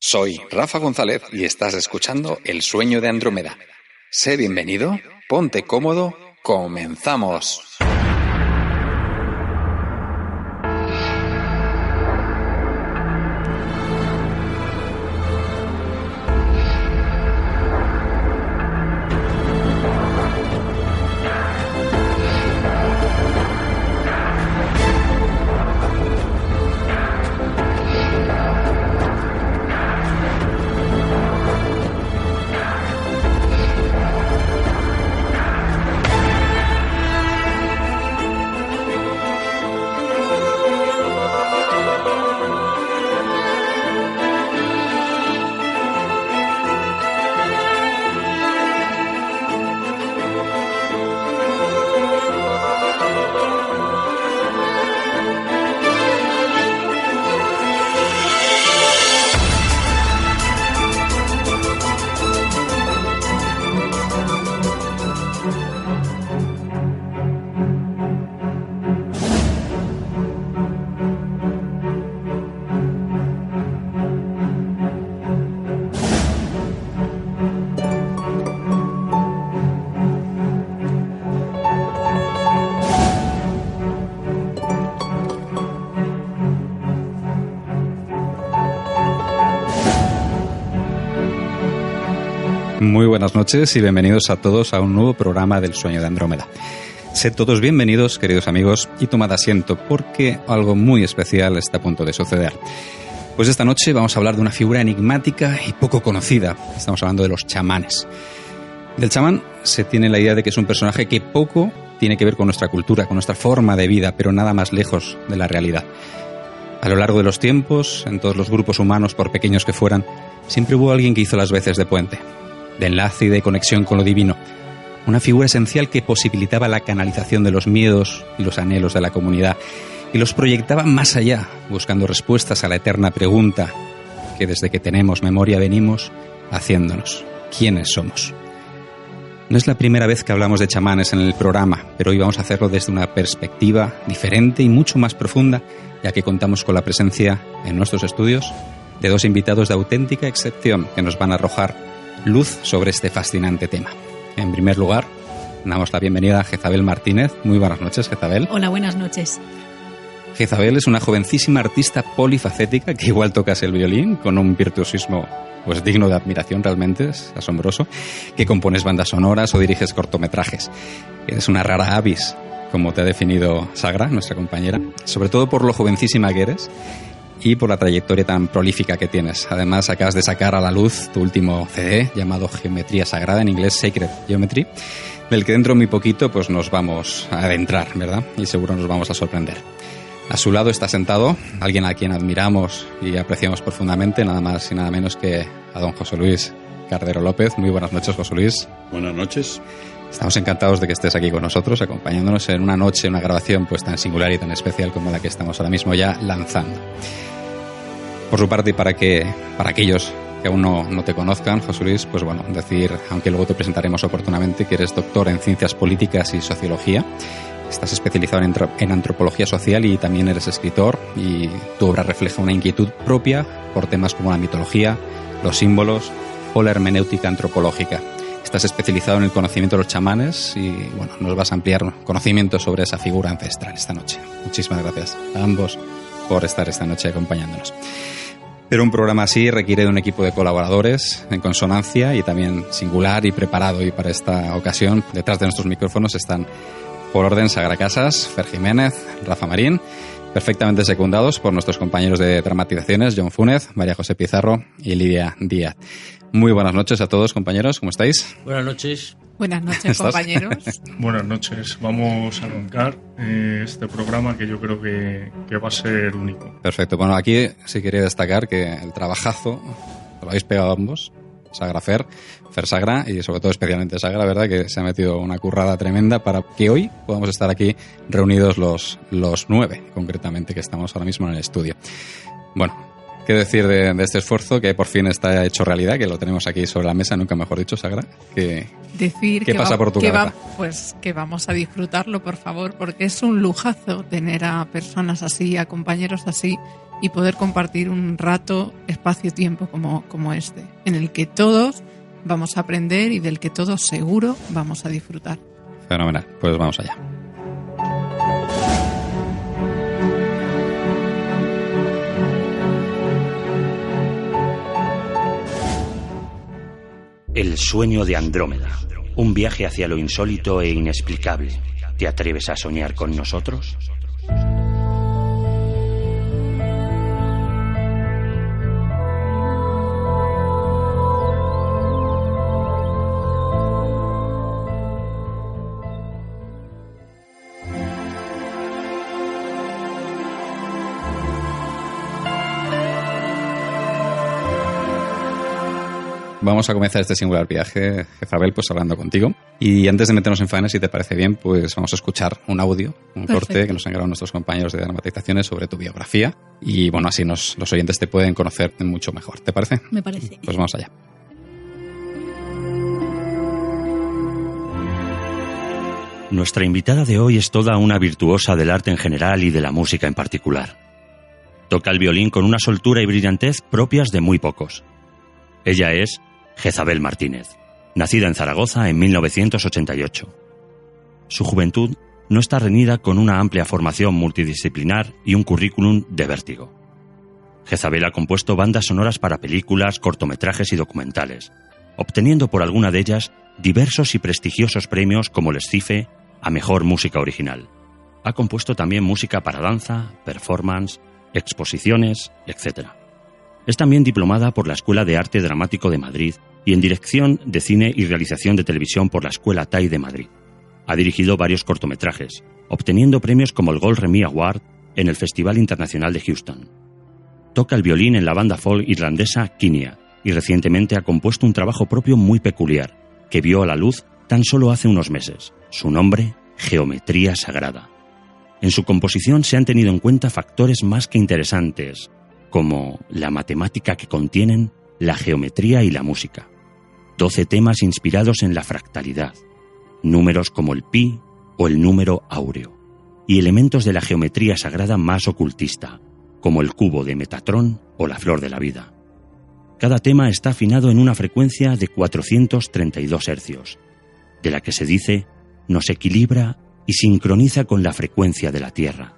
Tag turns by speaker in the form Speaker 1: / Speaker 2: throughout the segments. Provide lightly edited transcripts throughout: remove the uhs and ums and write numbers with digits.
Speaker 1: Soy Rafa González y estás escuchando El Sueño de Andrómeda. Sé bienvenido, ponte cómodo, comenzamos.
Speaker 2: Muy buenas noches y bienvenidos a todos a un nuevo programa del Sueño de Andrómeda. Sed todos bienvenidos, queridos amigos, y tomad asiento porque algo muy especial está a punto de suceder. Pues esta noche vamos a hablar de una figura enigmática y poco conocida. Estamos hablando de los chamanes. Del chamán se tiene la idea de que es un personaje que poco tiene que ver con nuestra cultura, con nuestra forma de vida, pero nada más lejos de la realidad. A lo largo de los tiempos, en todos los grupos humanos, por pequeños que fueran, siempre hubo alguien que hizo las veces de puente, de enlace y de conexión con lo divino. Una figura esencial que posibilitaba la canalización de los miedos y los anhelos de la comunidad y los proyectaba más allá, buscando respuestas a la eterna pregunta que desde que tenemos memoria venimos haciéndonos: ¿quiénes somos? No es la primera vez que hablamos de chamanes en el programa, pero hoy vamos a hacerlo desde una perspectiva diferente y mucho más profunda, ya que contamos con la presencia en nuestros estudios de dos invitados de auténtica excepción que nos van a arrojar luz sobre este fascinante tema. En primer lugar, damos la bienvenida a Jezabel Martínez. Muy buenas noches, Jezabel.
Speaker 3: Hola, buenas noches.
Speaker 2: Jezabel es una jovencísima artista polifacética que igual tocas el violín con un virtuosismo pues digno de admiración, realmente es asombroso, que compones bandas sonoras o diriges cortometrajes. Es una rara avis, como te ha definido Sagra, nuestra compañera, sobre todo por lo jovencísima que eres y por la trayectoria tan prolífica que tienes. Además, acabas de sacar a la luz tu último CD llamado Geometría Sagrada, en inglés Sacred Geometry, del que dentro de muy poquito pues nos vamos a adentrar, ¿verdad? Y seguro nos vamos a sorprender. A su lado está sentado alguien a quien admiramos y apreciamos profundamente, nada más y nada menos que a don José Luis Cardero López. Muy buenas noches, José Luis.
Speaker 4: Buenas noches.
Speaker 2: Estamos encantados de que estés aquí con nosotros, acompañándonos en una noche, una grabación pues tan singular y tan especial como la que estamos ahora mismo ya lanzando. Por su parte, y para aquellos que aún no te conozcan, José Luis, pues bueno, decir, aunque luego te presentaremos oportunamente, que eres doctor en Ciencias Políticas y Sociología. Estás especializado en antropología social y también eres escritor, y tu obra refleja una inquietud propia por temas como la mitología, los símbolos o la hermenéutica antropológica. Estás especializado en el conocimiento de los chamanes y bueno, nos vas a ampliar conocimiento sobre esa figura ancestral esta noche. Muchísimas gracias a ambos por estar esta noche acompañándonos. Pero un programa así requiere de un equipo de colaboradores en consonancia y también singular y preparado. Y para esta ocasión, detrás de nuestros micrófonos están, por orden, Sagra Casas, Fer Jiménez, Rafa Marín, perfectamente secundados por nuestros compañeros de dramatizaciones, John Fúnez, María José Pizarro y Lidia Díaz. Muy buenas noches a todos, compañeros, ¿cómo estáis?
Speaker 5: Buenas noches.
Speaker 3: Buenas noches, compañeros.
Speaker 4: Buenas noches. Vamos a arrancar este programa que yo creo que va a ser único.
Speaker 2: Perfecto. Bueno, aquí sí quería destacar que el trabajazo lo habéis pegado ambos. Sagra Fer Sagra y sobre todo especialmente Sagra, ¿verdad? Que se ha metido una currada tremenda para que hoy podamos estar aquí reunidos los 9, concretamente, que estamos ahora mismo en el estudio. Bueno, ¿Qué decir de este esfuerzo que por fin está hecho realidad, que lo tenemos aquí sobre la mesa, nunca mejor dicho, Sagra? ¿Qué pasa por tu cabeza?
Speaker 3: Pues que vamos a disfrutarlo, por favor, porque es un lujazo tener a personas así, a compañeros así, y poder compartir un rato, espacio-tiempo como este, en el que todos vamos a aprender y del que todos seguro vamos a disfrutar.
Speaker 2: Fenomenal, pues vamos allá.
Speaker 5: El sueño de Andrómeda. Un viaje hacia lo insólito e inexplicable. ¿Te atreves a soñar con nosotros?
Speaker 2: Vamos a comenzar este singular viaje, Jezabel, pues hablando contigo. Y antes de meternos en faena, si te parece bien, pues vamos a escuchar un audio, un corte que nos han grabado nuestros compañeros de Dramatizaciones sobre tu biografía. Y bueno, así los oyentes te pueden conocer mucho mejor. ¿Te parece?
Speaker 6: Me parece.
Speaker 2: Pues vamos allá.
Speaker 5: Nuestra invitada de hoy es toda una virtuosa del arte en general y de la música en particular. Toca el violín con una soltura y brillantez propias de muy pocos. Ella es Jezabel Martínez, nacida en Zaragoza en 1988. Su juventud no está reñida con una amplia formación multidisciplinar y un currículum de vértigo. Jezabel ha compuesto bandas sonoras para películas, cortometrajes y documentales, obteniendo por alguna de ellas diversos y prestigiosos premios como el Escife a Mejor Música Original. Ha compuesto también música para danza, performance, exposiciones, etc. Es también diplomada por la Escuela de Arte Dramático de Madrid y en dirección de cine y realización de televisión por la Escuela TAI de Madrid. Ha dirigido varios cortometrajes, obteniendo premios como el Gold Remy Award en el Festival Internacional de Houston. Toca el violín en la banda folk irlandesa Kinia y recientemente ha compuesto un trabajo propio muy peculiar, que vio a la luz tan solo hace unos meses. Su nombre, Geometría Sagrada. En su composición se han tenido en cuenta factores más que interesantes, como la matemática que contienen, la geometría y la música. 12 temas inspirados en la fractalidad, números como el pi o el número áureo, y elementos de la geometría sagrada más ocultista, como el cubo de Metatrón o la flor de la vida. Cada tema está afinado en una frecuencia de 432 hercios, de la que se dice nos equilibra y sincroniza con la frecuencia de la Tierra.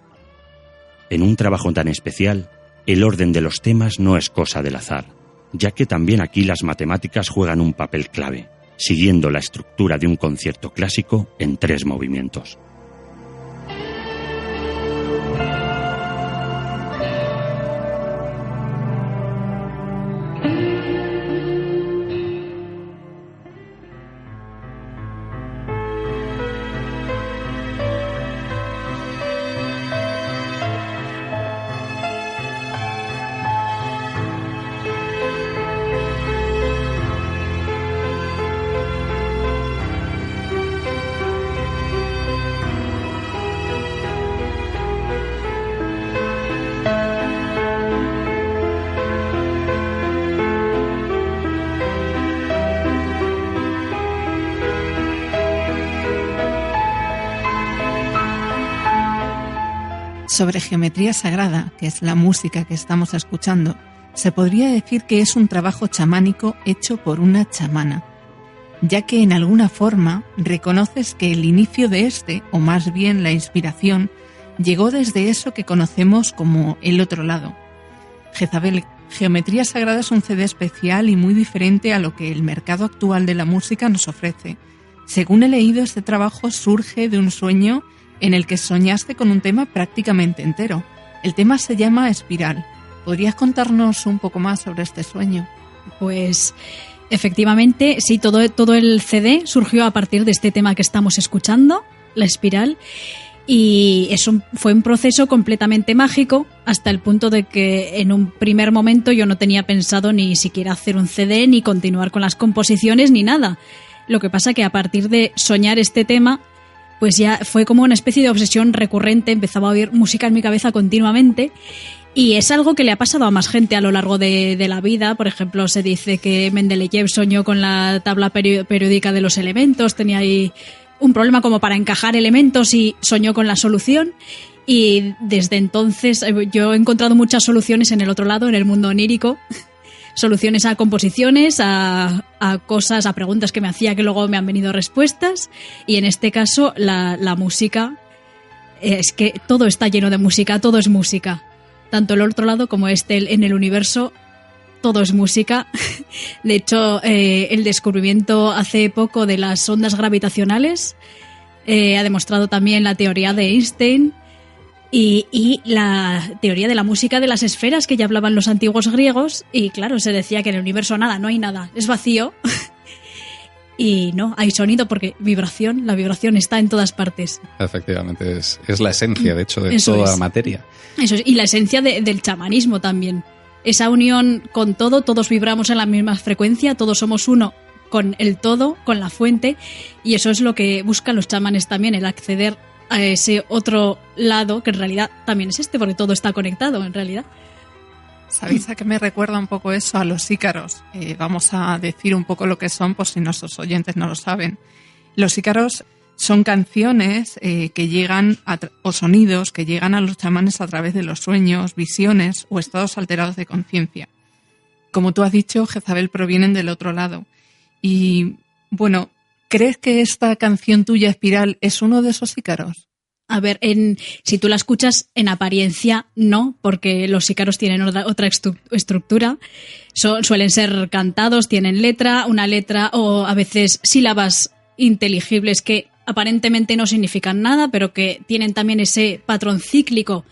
Speaker 5: En un trabajo tan especial, el orden de los temas no es cosa del azar, ya que también aquí las matemáticas juegan un papel clave, siguiendo la estructura de un concierto clásico en 3 movimientos.
Speaker 3: Sobre Geometría Sagrada, que es la música que estamos escuchando, se podría decir que es un trabajo chamánico hecho por una chamana, ya que en alguna forma reconoces que el inicio de este, o más bien la inspiración, llegó desde eso que conocemos como el otro lado. Jezabel, Geometría Sagrada es un CD especial y muy diferente a lo que el mercado actual de la música nos ofrece. Según he leído, este trabajo surge de un sueño en el que soñaste con un tema prácticamente entero. El tema se llama Espiral. ¿Podrías contarnos un poco más sobre este sueño?
Speaker 6: Pues efectivamente, sí, todo el CD surgió a partir de este tema que estamos escuchando, la espiral, y fue un proceso completamente mágico, hasta el punto de que en un primer momento yo no tenía pensado ni siquiera hacer un CD, ni continuar con las composiciones, ni nada. Lo que pasa que a partir de soñar este tema, pues ya fue como una especie de obsesión recurrente, empezaba a oír música en mi cabeza continuamente Y es algo que le ha pasado a más gente a lo largo de la vida. Por ejemplo, se dice que Mendeleev soñó con la tabla periódica de los elementos, tenía ahí un problema como para encajar elementos y soñó con la solución. Y desde entonces yo he encontrado muchas soluciones en el otro lado, en el mundo onírico. Soluciones a composiciones, a cosas, a preguntas que me hacía que luego me han venido respuestas. Y en este caso, la música, es que todo está lleno de música, todo es música. Tanto el otro lado como en el universo, todo es música. De hecho, el descubrimiento hace poco de las ondas gravitacionales ha demostrado también la teoría de Einstein y la teoría de la música de las esferas que ya hablaban los antiguos griegos. Y claro, se decía que en el universo nada, no hay nada, es vacío. Y no, hay sonido porque la vibración está en todas partes.
Speaker 2: Efectivamente, es la esencia, de hecho, de
Speaker 6: Eso
Speaker 2: toda
Speaker 6: es.
Speaker 2: la materia.
Speaker 6: Eso es, y la esencia del chamanismo también. Esa unión con todo, todos vibramos en la misma frecuencia, todos somos uno con el todo, con la fuente, y eso es lo que buscan los chamanes también, el acceder a ese otro lado, que en realidad también es porque todo está conectado, en realidad.
Speaker 3: ¿Sabéis a qué me recuerda un poco eso? A los ícaros. Vamos a decir un poco lo que son, por si nuestros oyentes no lo saben. Los ícaros son canciones que llegan, o sonidos que llegan a los chamanes a través de los sueños, visiones o estados alterados de conciencia. Como tú has dicho, Jezabel, provienen del otro lado. Y, bueno, ¿crees que esta canción tuya, Espiral, es uno de esos ícaros?
Speaker 6: A ver, si tú la escuchas en apariencia, no, porque los ícaros tienen otra estructura. Suelen ser cantados, tienen una letra o a veces sílabas inteligibles que aparentemente no significan nada, pero que tienen también ese patrón cíclico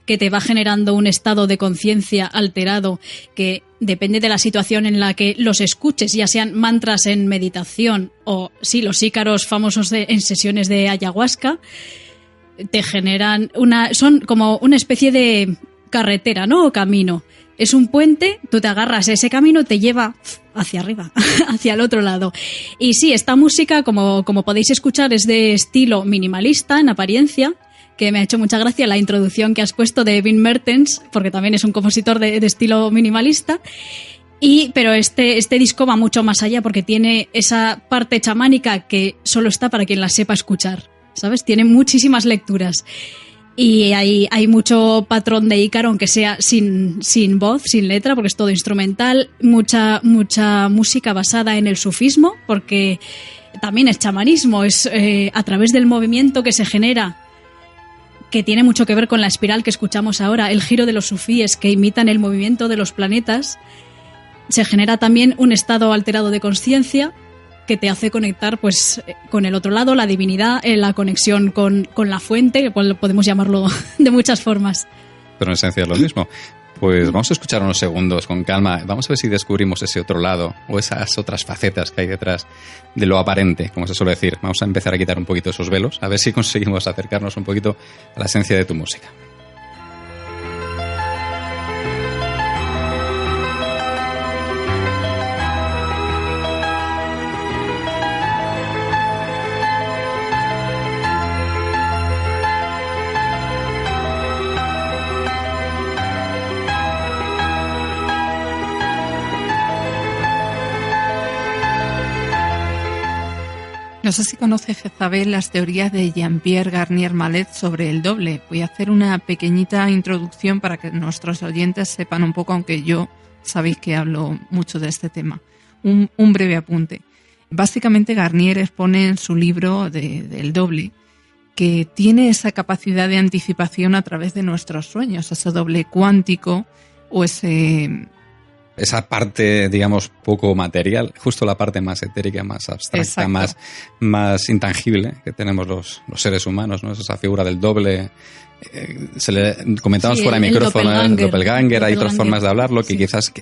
Speaker 6: que te va generando un estado de conciencia alterado que depende de la situación en la que los escuches, ya sean mantras en meditación o, sí, los ícaros famosos en sesiones de ayahuasca, te generan son como una especie de carretera, ¿no? O camino. Es un puente, tú te agarras a ese camino, te lleva hacia arriba, hacia el otro lado. Y sí, esta música, como podéis escuchar, es de estilo minimalista en apariencia, que me ha hecho mucha gracia la introducción que has puesto de Wim Mertens, porque también es un compositor de estilo minimalista. Pero este disco va mucho más allá porque tiene esa parte chamánica que solo está para quien la sepa escuchar, ¿sabes? Tiene muchísimas lecturas. Y hay mucho patrón de ícaro, aunque sea sin voz, sin letra, porque es todo instrumental. Mucha música basada en el sufismo, porque también es chamanismo, es a través del movimiento que se genera, que tiene mucho que ver con la espiral que escuchamos ahora, el giro de los sufíes que imitan el movimiento de los planetas. Se genera también un estado alterado de conciencia que te hace conectar pues con el otro lado, la divinidad, la conexión con la fuente, que podemos llamarlo de muchas formas.
Speaker 2: Pero en esencia es lo mismo. Pues vamos a escuchar unos segundos con calma. Vamos a ver si descubrimos ese otro lado o esas otras facetas que hay detrás de lo aparente, como se suele decir. Vamos a empezar a quitar un poquito esos velos, a ver si conseguimos acercarnos un poquito a la esencia de tu música.
Speaker 3: No sé si conoce Jezabel las teorías de Jean-Pierre Garnier-Mallet sobre el doble. Voy a hacer una pequeñita introducción para que nuestros oyentes sepan un poco, aunque yo sabéis que hablo mucho de este tema. Un breve apunte. Básicamente Garnier expone en su libro del doble que tiene esa capacidad de anticipación a través de nuestros sueños, ese doble cuántico o
Speaker 2: esa parte, digamos, poco material, justo la parte más etérica, más abstracta, más intangible que tenemos los seres humanos, ¿no? Es esa figura del doble. Se le comentamos fuera de micrófono, el doppelganger, hay otras formas de hablarlo que quizás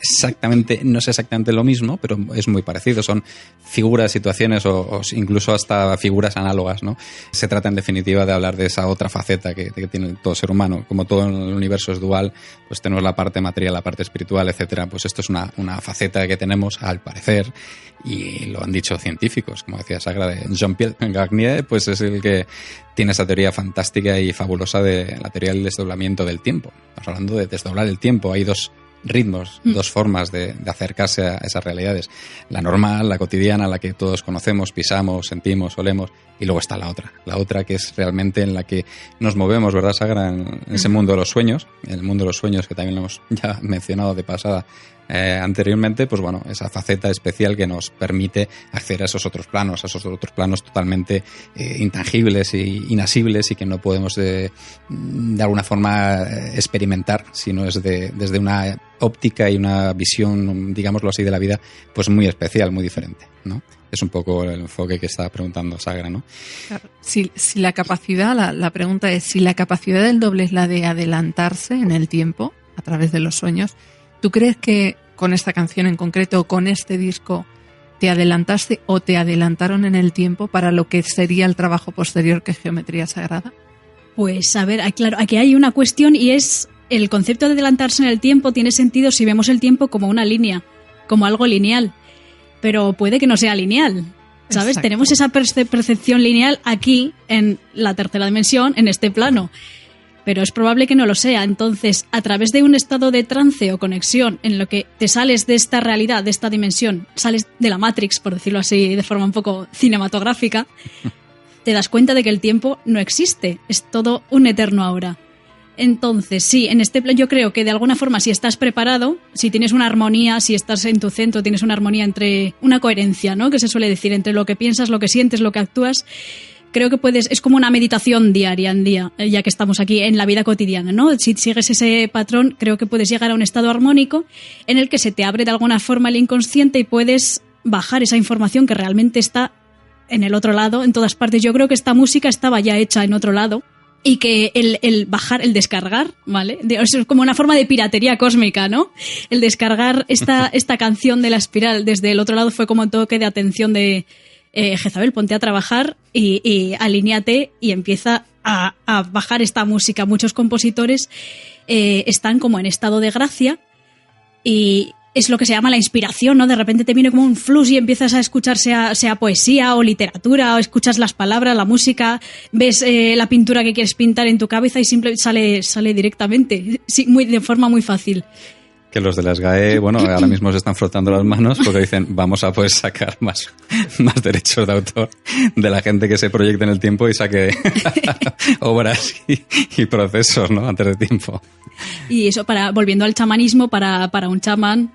Speaker 2: no es exactamente lo mismo, pero es muy parecido. Son figuras, situaciones o incluso hasta figuras análogas, ¿no? Se trata en definitiva de hablar de esa otra faceta que tiene todo ser humano. Como todo en el universo es dual, pues tenemos la parte material, la parte espiritual, etcétera. Pues esto es una faceta que tenemos al parecer, y lo han dicho científicos, como decía Sagra, de Jean-Pierre Garnier, pues es el que tiene esa teoría fantástica y fabulosa de la teoría del desdoblamiento del tiempo. Estamos hablando de desdoblar el tiempo. Hay dos ritmos, dos formas de acercarse a esas realidades. La normal, la cotidiana, la que todos conocemos, pisamos, sentimos, olemos, y luego está la otra que es realmente en la que nos movemos, ¿verdad, Sagra? En ese mundo de los sueños, el mundo de los sueños que también lo hemos ya mencionado de pasada anteriormente, pues bueno, esa faceta especial que nos permite acceder a esos otros planos totalmente intangibles e inasibles y que no podemos de alguna forma experimentar, sino es desde una óptica y una visión, digámoslo así, de la vida, pues muy especial, muy diferente, ¿no? Es un poco el enfoque que estaba preguntando Sagra, ¿no?
Speaker 3: Claro. Si la capacidad, la pregunta es, si la capacidad del doble es la de adelantarse en el tiempo a través de los sueños, ¿tú crees que con esta canción en concreto o con este disco te adelantaste o te adelantaron en el tiempo para lo que sería el trabajo posterior que es Geometría Sagrada?
Speaker 6: Pues a ver, claro, aquí hay una cuestión y es el concepto de adelantarse en el tiempo tiene sentido si vemos el tiempo como una línea, como algo lineal, pero puede que no sea lineal, ¿sabes?
Speaker 3: Exacto.
Speaker 6: Tenemos esa percepción lineal aquí en la tercera dimensión, en este plano, pero es probable que no lo sea. Entonces, a través de un estado de trance o conexión en lo que te sales de esta realidad, de esta dimensión, sales de la Matrix, por decirlo así, de forma un poco cinematográfica, te das cuenta de que el tiempo no existe, es todo un eterno ahora. Entonces, sí, en este plan yo creo que de alguna forma si estás preparado, si tienes una armonía, si estás en tu centro, tienes una armonía entre una coherencia, ¿no? Que se suele decir entre lo que piensas, lo que sientes, lo que actúas. Creo que es como una meditación diaria en día, ya que estamos aquí en la vida cotidiana, ¿no? Si sigues ese patrón, creo que puedes llegar a un estado armónico en el que se te abre de alguna forma el inconsciente y puedes bajar esa información que realmente está en el otro lado, en todas partes. Yo creo que esta música estaba ya hecha en otro lado y que el bajar, el descargar, ¿vale? Es como una forma de piratería cósmica, ¿no? El descargar esta canción de La Espiral desde el otro lado fue como un toque de atención de Jezabel, ponte a trabajar y alíñate y empieza a bajar esta música. Muchos compositores están como en estado de gracia y es lo que se llama la inspiración, ¿no? De repente te viene como un flux y empiezas a escuchar sea poesía o literatura, o escuchas las palabras, la música, ves la pintura que quieres pintar en tu cabeza y simplemente sale directamente, sí, de forma muy fácil.
Speaker 2: Que los de la SGAE, bueno, ahora mismo se están frotando las manos porque dicen, vamos a poder sacar más derechos de autor de la gente que se proyecte en el tiempo y saque obras y procesos, ¿no? Antes de tiempo.
Speaker 6: Y eso, volviendo al chamanismo, para un chamán,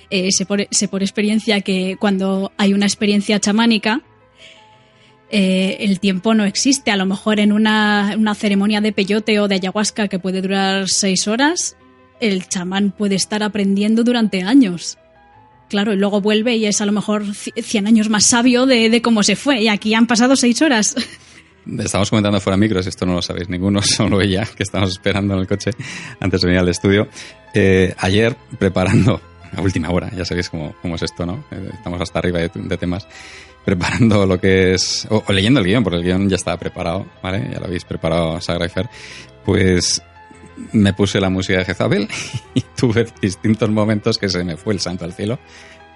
Speaker 6: sé por experiencia que cuando hay una experiencia chamánica, el tiempo no existe. A lo mejor en una ceremonia de peyote o de ayahuasca que puede durar 6 horas, el chamán puede estar aprendiendo durante años. Claro, y luego vuelve y es a lo mejor 100 años más sabio de cómo se fue. Y aquí han pasado 6 horas.
Speaker 2: Estamos comentando fuera micros, esto no lo sabéis ninguno, solo ella, que estamos esperando en el coche antes de venir al estudio. Ayer, preparando, a última hora, ya sabéis cómo es esto, ¿no? Estamos hasta arriba de temas. Preparando lo que es... O leyendo el guión, porque el guión ya estaba preparado, ¿vale? Ya lo habéis preparado, Sagra y Fer. Pues me puse la música de Jezabel y tuve distintos momentos que se me fue el santo al cielo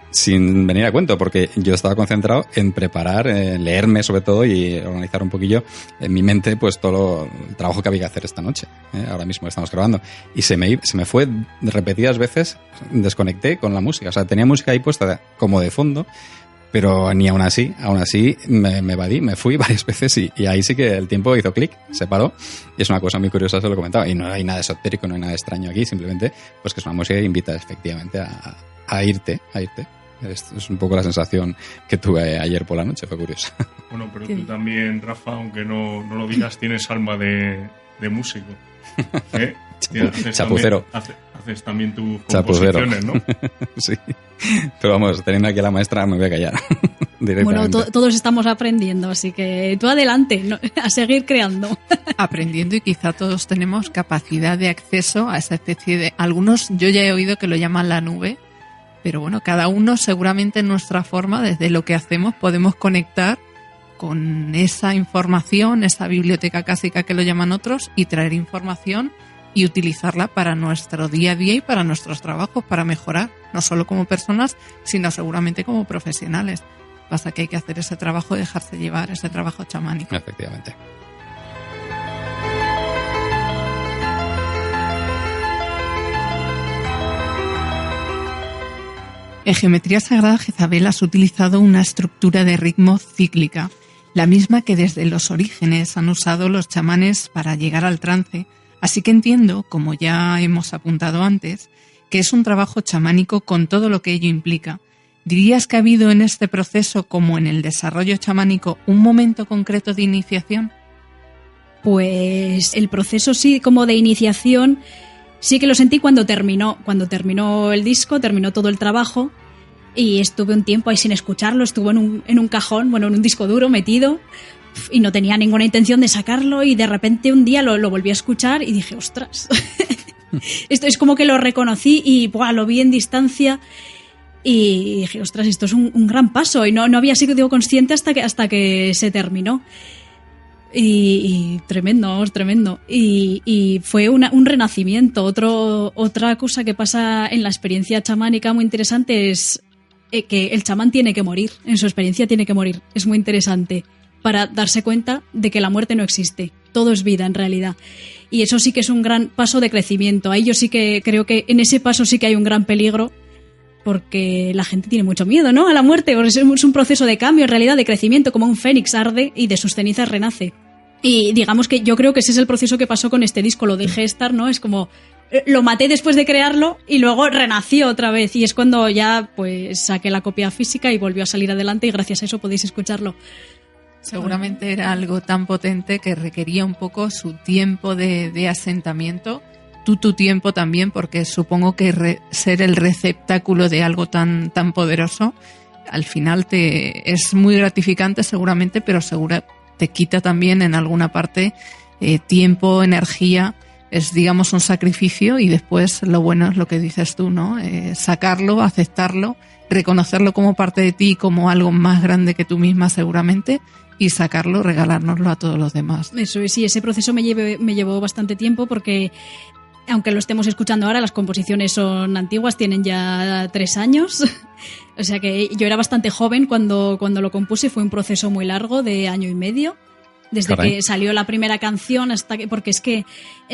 Speaker 2: sin venir a cuento, porque yo estaba concentrado en preparar, leerme sobre todo y organizar un poquillo en mi mente pues todo el trabajo que había que hacer esta noche. Ahora mismo estamos grabando. Y se me fue repetidas veces, desconecté con la música. O sea, tenía música ahí puesta como de fondo, pero ni aún así me evadí, me fui varias veces y ahí sí que el tiempo hizo clic, se paró. Y es una cosa muy curiosa, se lo comentaba. Y no hay nada esotérico, no hay nada extraño aquí, simplemente pues que es una música que invita efectivamente a irte. Es un poco la sensación que tuve ayer por la noche, fue curiosa.
Speaker 4: Bueno, pero tú también, Rafa, aunque no lo digas, tienes alma de músico.
Speaker 2: Chapucero.
Speaker 4: Haces también tus composiciones, ¿no?
Speaker 2: Sí. Pero vamos, teniendo aquí a la maestra me voy a callar.
Speaker 6: Bueno, todos estamos aprendiendo, así que tú adelante, ¿no? A seguir creando.
Speaker 3: Aprendiendo, y quizá todos tenemos capacidad de acceso a esa especie de... Algunos, yo ya he oído que lo llaman la nube, pero bueno, cada uno seguramente en nuestra forma, desde lo que hacemos, podemos conectar con esa información, esa biblioteca clásica que lo llaman otros, y traer información y utilizarla para nuestro día a día y para nuestros trabajos, para mejorar, no solo como personas, sino seguramente como profesionales. Pasa que hay que hacer ese trabajo, dejarse llevar, ese trabajo chamánico.
Speaker 2: Efectivamente.
Speaker 3: En geometría sagrada, Jezabel, has utilizado una estructura de ritmo cíclica, la misma que desde los orígenes han usado los chamanes para llegar al trance. Así que entiendo, como ya hemos apuntado antes, que es un trabajo chamánico con todo lo que ello implica. ¿Dirías que ha habido en este proceso, como en el desarrollo chamánico, un momento concreto de iniciación?
Speaker 6: Pues el proceso sí, como de iniciación, sí que lo sentí cuando terminó el disco, terminó todo el trabajo y estuve un tiempo ahí sin escucharlo, estuvo en un cajón, bueno, en un disco duro metido y no tenía ninguna intención de sacarlo y de repente un día lo volví a escuchar y dije, ostras, esto es como que lo reconocí y ¡buah!, lo vi en distancia y dije, ostras, esto es un gran paso y no había sido consciente hasta que se terminó. Y tremendo. Y fue un renacimiento. Otra cosa que pasa en la experiencia chamánica muy interesante es que el chamán tiene que morir. En su experiencia tiene que morir. Es muy interesante para darse cuenta de que la muerte no existe. Todo es vida en realidad. Y eso sí que es un gran paso de crecimiento. Ahí yo sí que creo que en ese paso sí que hay un gran peligro, porque la gente tiene mucho miedo, ¿no?, a la muerte. Es un proceso de cambio, en realidad, de crecimiento, como un fénix arde y de sus cenizas renace. Y digamos que yo creo que ese es el proceso que pasó con este disco, lo dejé estar, ¿no? Es como, lo maté después de crearlo y luego renació otra vez. Y es cuando ya pues saqué la copia física y volvió a salir adelante y gracias a eso podéis escucharlo.
Speaker 3: Seguramente era algo tan potente que requería un poco su tiempo de asentamiento. Tu tiempo también, porque supongo que ser el receptáculo de algo tan poderoso, al final es muy gratificante seguramente, pero te quita también en alguna parte tiempo, energía, es digamos un sacrificio y después lo bueno es lo que dices tú, ¿no? Sacarlo, aceptarlo, reconocerlo como parte de ti, como algo más grande que tú misma seguramente y sacarlo, regalárnoslo a todos los demás.
Speaker 6: Eso es, sí, ese proceso me llevó bastante tiempo porque aunque lo estemos escuchando ahora, las composiciones son antiguas, tienen ya 3 años. O sea que yo era bastante joven cuando lo compuse, fue un proceso muy largo de 1 año y medio. Desde que salió la primera canción hasta que... Porque es que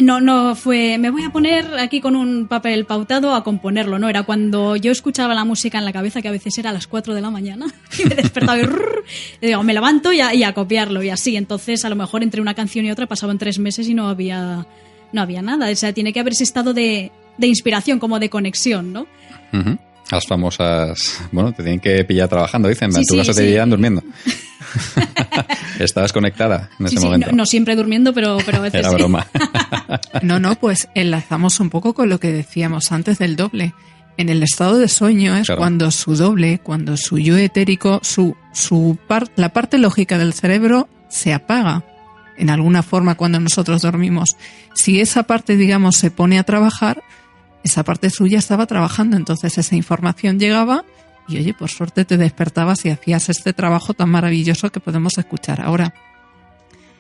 Speaker 6: no fue... Me voy a poner aquí con un papel pautado a componerlo, ¿no? Era cuando yo escuchaba la música en la cabeza, que a veces era a las 4 de la mañana, y me despertaba y digo, me levanto y a copiarlo, y así. Entonces, a lo mejor entre una canción y otra pasaban 3 meses y no había nada. O sea, tiene que haber ese estado de inspiración, como de conexión, ¿no?
Speaker 2: Uh-huh. Las famosas... Bueno, te tienen que pillar trabajando, dicen.
Speaker 6: Sí,
Speaker 2: en tu caso te pillan durmiendo. Estabas conectada en ese momento.
Speaker 6: No siempre durmiendo, pero a veces
Speaker 2: era broma.
Speaker 3: No, pues enlazamos un poco con lo que decíamos antes del doble. En el estado de sueño es cuando su doble, cuando su yo etérico, la parte lógica del cerebro se apaga en alguna forma cuando nosotros dormimos. Si esa parte, digamos, se pone a trabajar, esa parte suya estaba trabajando, entonces esa información llegaba y, oye, por suerte te despertabas y hacías este trabajo tan maravilloso que podemos escuchar ahora.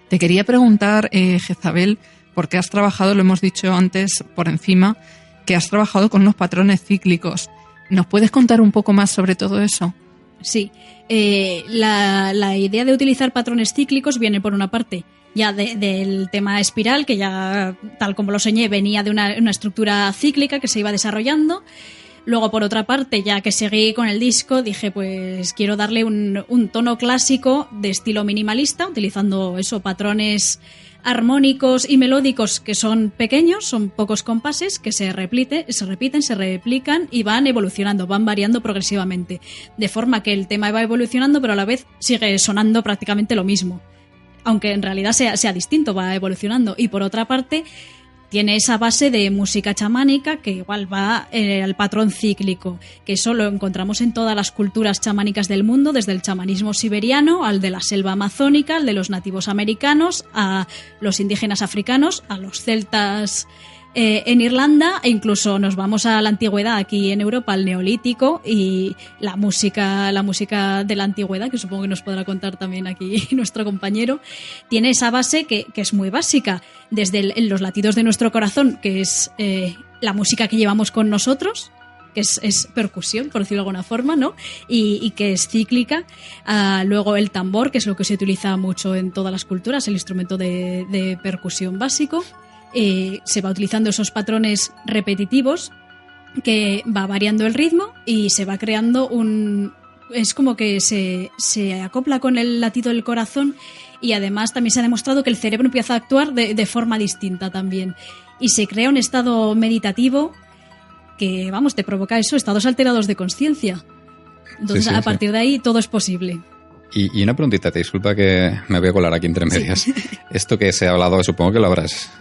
Speaker 3: Te quería preguntar, Jezabel, porque has trabajado, lo hemos dicho antes por encima, que has trabajado con los patrones cíclicos. ¿Nos puedes contar un poco más sobre todo eso?
Speaker 6: Sí, la idea de utilizar patrones cíclicos viene por una parte ya del tema espiral, que ya tal como lo soñé venía de una estructura cíclica que se iba desarrollando. Luego, por otra parte, ya que seguí con el disco, dije, pues quiero darle un tono clásico de estilo minimalista, utilizando patrones armónicos y melódicos que son pequeños, son pocos compases, que se repiten, se replican y van evolucionando, van variando progresivamente, de forma que el tema va evolucionando, pero a la vez sigue sonando prácticamente lo mismo, aunque en realidad sea distinto, va evolucionando. Y por otra parte, tiene esa base de música chamánica que igual va al patrón cíclico, que eso lo encontramos en todas las culturas chamánicas del mundo, desde el chamanismo siberiano al de la selva amazónica, al de los nativos americanos, a los indígenas africanos, a los celtas en Irlanda, e incluso nos vamos a la antigüedad aquí en Europa, al neolítico, y la música de la antigüedad, que supongo que nos podrá contar también aquí nuestro compañero, tiene esa base que es muy básica, desde los latidos de nuestro corazón, que es la música que llevamos con nosotros, que es percusión, por decirlo de alguna forma, ¿no? Y que es cíclica. Luego el tambor, que es lo que se utiliza mucho en todas las culturas, el instrumento de percusión básico. Se va utilizando esos patrones repetitivos que va variando el ritmo y se va creando es como que se acopla con el latido del corazón, y además también se ha demostrado que el cerebro empieza a actuar de forma distinta también. Y se crea un estado meditativo que, vamos, te provoca eso, estados alterados de conciencia. Entonces, a partir de ahí, todo es posible.
Speaker 2: Y una preguntita, te disculpa que me voy a colar aquí entre medias. Sí. Esto que se ha hablado, supongo que lo habrás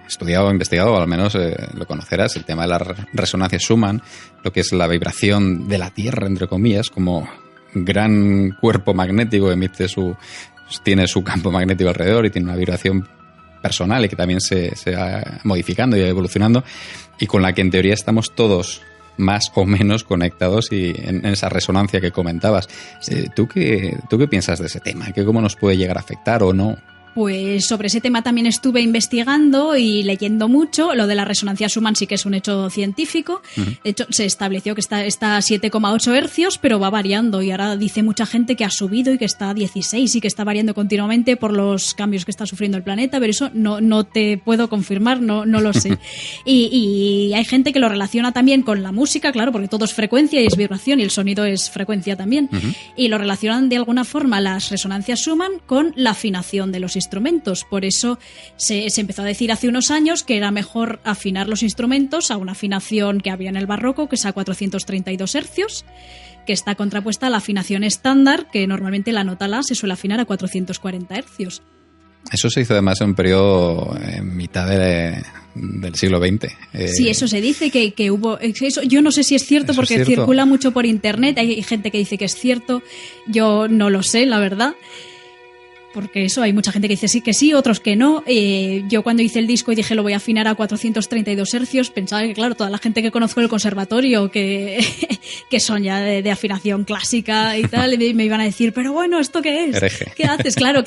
Speaker 2: estudiado o investigado, o al menos lo conocerás, el tema de la resonancia Schumann, lo que es la vibración de la Tierra, entre comillas, como gran cuerpo magnético tiene su campo magnético alrededor y tiene una vibración personal y que también se va modificando y evolucionando, y con la que en teoría estamos todos más o menos conectados y en esa resonancia que comentabas. Sí. ¿Tú qué piensas de ese tema? ¿Cómo nos puede llegar a afectar o no?
Speaker 6: Pues sobre ese tema también estuve investigando y leyendo mucho. Lo de la resonancia Schumann sí que es un hecho científico. De hecho, se estableció que está a 7,8 hercios, pero va variando. Y ahora dice mucha gente que ha subido y que está a 16 y que está variando continuamente por los cambios que está sufriendo el planeta. Pero eso no te puedo confirmar, no lo sé. Y hay gente que lo relaciona también con la música, claro, porque todo es frecuencia y es vibración y el sonido es frecuencia también. Y lo relacionan de alguna forma las resonancias Schumann con la afinación de los instrumentos. Por eso se empezó a decir hace unos años que era mejor afinar los instrumentos a una afinación que había en el barroco, que es a 432 hercios, que está contrapuesta a la afinación estándar, que normalmente la nota La se suele afinar a 440 hercios.
Speaker 2: Eso se hizo además en un periodo en mitad del siglo XX.
Speaker 6: Sí, eso se dice que hubo... Eso, yo no sé si es cierto porque circula mucho por internet, hay gente que dice que es cierto, yo no lo sé, la verdad. Porque eso, hay mucha gente que dice sí que sí, otros que no. Yo cuando hice el disco y dije lo voy a afinar a 432 hercios, pensaba que, claro, toda la gente que conozco en el conservatorio, que son ya de afinación clásica y tal, me iban a decir, pero bueno, ¿esto qué es?
Speaker 2: Hereje.
Speaker 6: ¿Qué haces? Claro.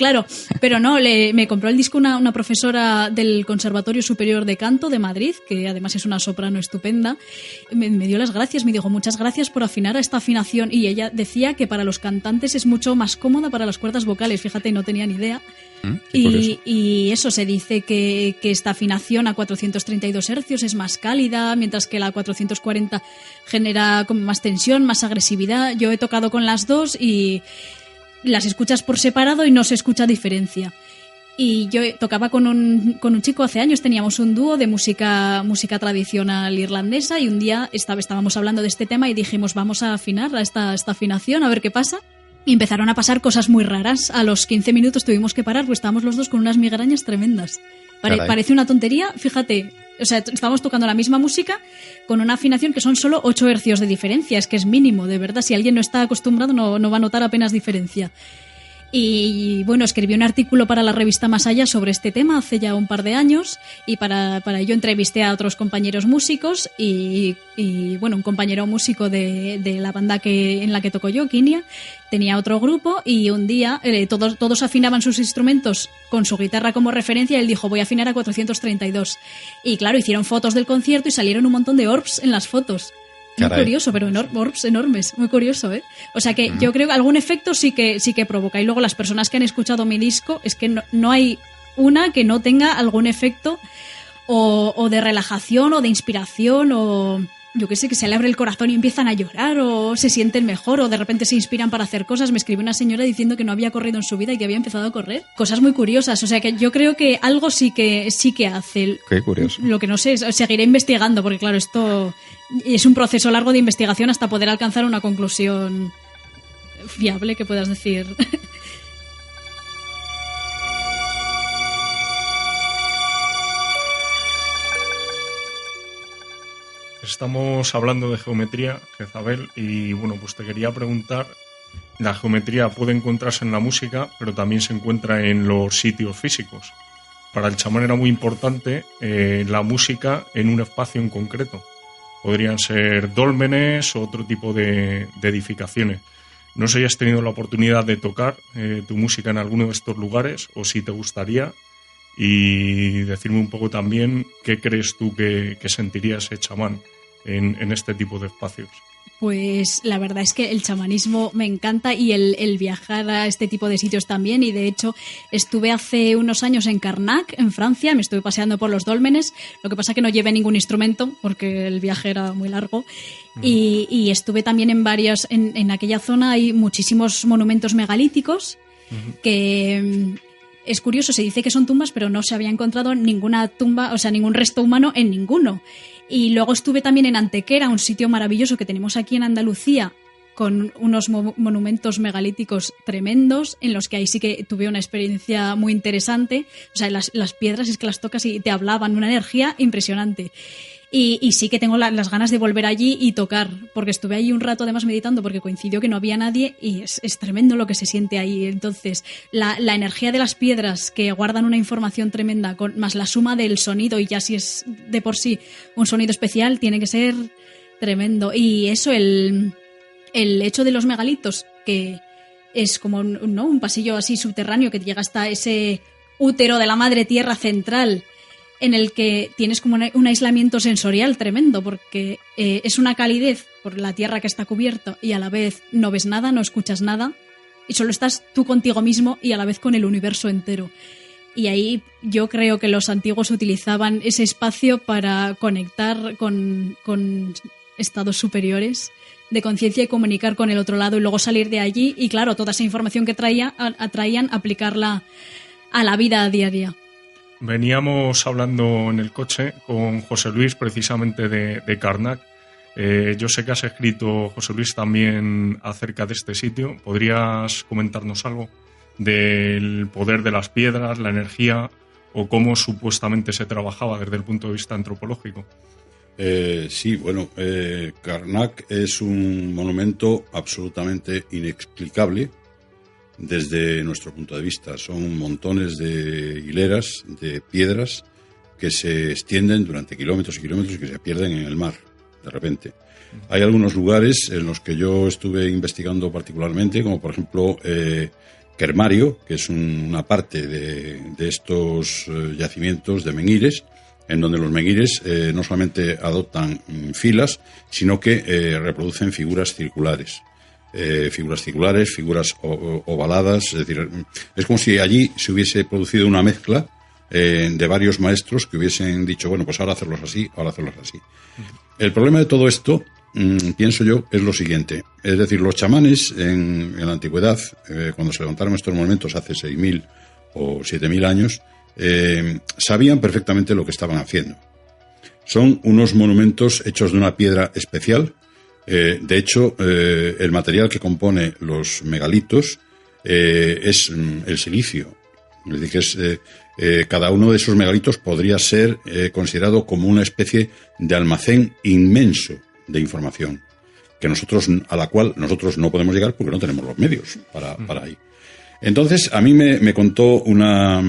Speaker 6: Pero no, me compró el disco una profesora del Conservatorio Superior de Canto de Madrid, que además es una soprano estupenda. Me dio las gracias, me dijo, muchas gracias por afinar a esta afinación. Y ella decía que para los cantantes es mucho más cómoda para las cuerdas vocales. Fíjate, no tenía ni idea. Y eso, se dice que esta afinación a 432 hercios es más cálida, mientras que la 440 genera como más tensión, más agresividad. Yo he tocado con las dos y las escuchas por separado y no se escucha diferencia. Y yo tocaba con un chico hace años, teníamos un dúo de música tradicional irlandesa, y un día estábamos hablando de este tema y dijimos, vamos a afinar a esta afinación, a ver qué pasa. Y empezaron a pasar cosas muy raras. A los 15 minutos tuvimos que parar, pues estábamos los dos con unas migrañas tremendas. Parece una tontería, fíjate. O sea, estábamos tocando la misma música con una afinación que son solo 8 hercios de diferencia. Es que es mínimo, de verdad. Si alguien no está acostumbrado no va a notar apenas diferencia. Y bueno, escribí un artículo para la revista Más Allá sobre este tema hace ya un par de años, y para ello entrevisté a otros compañeros músicos y bueno, un compañero músico de la banda en la que toco yo, Kinia, tenía otro grupo, y un día todos afinaban sus instrumentos con su guitarra como referencia, y él dijo, voy a afinar a 432. Y claro, hicieron fotos del concierto y salieron un montón de orbs en las fotos. Muy curioso, pero orbs enormes, muy curioso, ¿eh? O sea que yo creo que algún efecto sí que provoca. Y luego las personas que han escuchado mi disco, es que no hay una que no tenga algún efecto o de relajación o de inspiración, o yo qué sé, que se le abre el corazón y empiezan a llorar, o se sienten mejor, o de repente se inspiran para hacer cosas. Me escribió una señora diciendo que no había corrido en su vida y que había empezado a correr. Cosas muy curiosas. O sea que yo creo que algo sí que hace.
Speaker 2: Qué curioso.
Speaker 6: Lo que no sé, seguiré investigando, porque claro, esto es un proceso largo de investigación hasta poder alcanzar una conclusión fiable que puedas decir.
Speaker 4: Estamos hablando de geometría, Jezabel, y bueno, pues te quería preguntar, la geometría puede encontrarse en la música, pero también se encuentra en los sitios físicos. Para el chamán era muy importante la música en un espacio en concreto. Podrían ser dólmenes o otro tipo de edificaciones. No sé si has tenido la oportunidad de tocar tu música en alguno de estos lugares, o si te gustaría, y decirme un poco también qué crees tú que sentiría ese chamán en este tipo de espacios.
Speaker 6: Pues la verdad es que el chamanismo me encanta y el viajar a este tipo de sitios también. Y de hecho estuve hace unos años en Carnac, en Francia, me estuve paseando por los dólmenes. Lo que pasa que no llevé ningún instrumento porque el viaje era muy largo. Y estuve también en varios, en aquella zona hay muchísimos monumentos megalíticos que... Es curioso, se dice que son tumbas, pero no se había encontrado ninguna tumba, o sea, ningún resto humano en ninguno. Y luego estuve también en Antequera, un sitio maravilloso que tenemos aquí en Andalucía, con unos monumentos megalíticos tremendos, en los que ahí sí que tuve una experiencia muy interesante. O sea, las piedras es que las tocas y te hablaban, una energía impresionante. Y sí que tengo las ganas de volver allí y tocar, porque estuve allí un rato además meditando, porque coincidió que no había nadie y es tremendo lo que se siente ahí. Entonces, la energía de las piedras que guardan una información tremenda, más la suma del sonido, y ya si es de por sí un sonido especial, tiene que ser tremendo. Y eso, el hecho de los megalitos, que es como un pasillo así subterráneo que llega hasta ese útero de la madre tierra central, en el que tienes como un aislamiento sensorial tremendo, porque es una calidez por la tierra que está cubierta y a la vez no ves nada, no escuchas nada, y solo estás tú contigo mismo y a la vez con el universo entero. Y ahí yo creo que los antiguos utilizaban ese espacio para conectar con estados superiores de conciencia y comunicar con el otro lado y luego salir de allí y, claro, toda esa información que traían, aplicarla a la vida diaria.
Speaker 4: Veníamos hablando en el coche con José Luis precisamente de Carnac. Yo sé que has escrito, José Luis, también acerca de este sitio. ¿Podrías comentarnos algo del poder de las piedras, la energía o cómo supuestamente se trabajaba desde el punto de vista antropológico?
Speaker 7: Sí, bueno, Carnac es un monumento absolutamente inexplicable desde nuestro punto de vista. Son montones de hileras de piedras que se extienden durante kilómetros y kilómetros y que se pierden en el mar, de repente. Hay algunos lugares en los que yo estuve investigando particularmente, como por ejemplo Kermario, que es una parte de estos yacimientos de menhires, en donde los menhires no solamente adoptan filas, sino que reproducen figuras circulares. Figuras ovaladas, es decir, es como si allí se hubiese producido una mezcla de varios maestros que hubiesen dicho, bueno, pues ahora hacerlos así, ahora hacerlos así. El problema de todo esto, pienso yo, es lo siguiente. Es decir, los chamanes en la antigüedad, cuando se levantaron estos monumentos hace 6.000 o 7.000 años, sabían perfectamente lo que estaban haciendo. Son unos monumentos hechos de una piedra especial. De hecho, el material que compone los megalitos es el silicio. Es decir, que cada uno de esos megalitos podría ser considerado como una especie de almacén inmenso de información a la cual nosotros no podemos llegar porque no tenemos los medios para ir. Entonces, a mí me contó una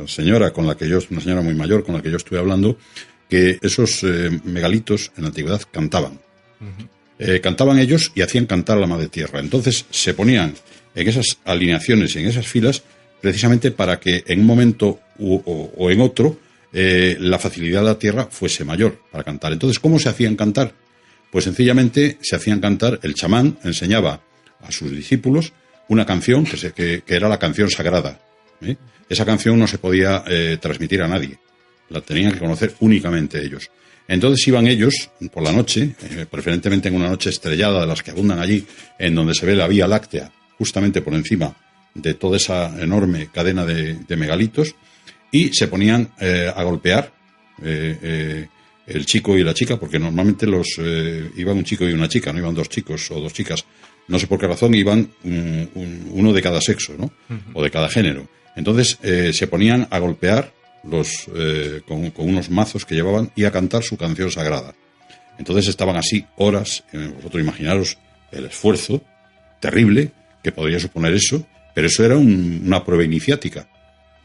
Speaker 7: señora una señora muy mayor con la que yo estuve hablando, que esos megalitos en la antigüedad cantaban. Cantaban ellos y hacían cantar a la madre tierra. Entonces se ponían en esas alineaciones y en esas filas precisamente para que en un momento o en otro la facilidad de la tierra fuese mayor para cantar. Entonces, ¿cómo se hacían cantar? Pues sencillamente se hacían cantar, el chamán enseñaba a sus discípulos una canción que era la canción sagrada. Esa canción no se podía transmitir a nadie. La tenían que conocer únicamente ellos. Entonces iban ellos por la noche, preferentemente en una noche estrellada de las que abundan allí, en donde se ve la Vía Láctea, justamente por encima de toda esa enorme cadena de megalitos, y se ponían a golpear el chico y la chica, porque normalmente iban un chico y una chica, no iban dos chicos o dos chicas. No sé por qué razón iban uno de cada sexo, ¿no? O de cada género. Entonces se ponían a golpear con unos mazos que llevaban y a cantar su canción sagrada. Entonces estaban así horas. Vosotros imaginaros el esfuerzo terrible que podría suponer eso, pero eso era una prueba iniciática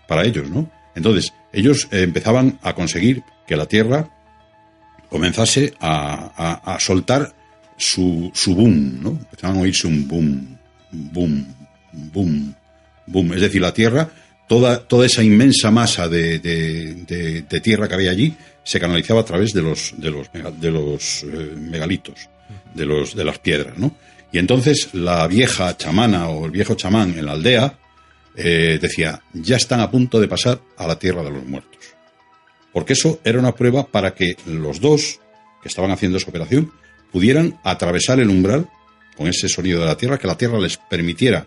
Speaker 7: para ellos, ¿no? Entonces ellos empezaban a conseguir que la tierra comenzase a soltar su boom, ¿no? Empezaban a oírse un boom, boom, boom, boom. Es decir, la tierra, toda esa inmensa masa de tierra que había allí, se canalizaba a través de los megalitos, de las piedras, ¿no? Y entonces la vieja chamana o el viejo chamán en la aldea decía, ya están a punto de pasar a la tierra de los muertos. Porque eso era una prueba para que los dos que estaban haciendo esa operación pudieran atravesar el umbral con ese sonido de la tierra, que la tierra les permitiera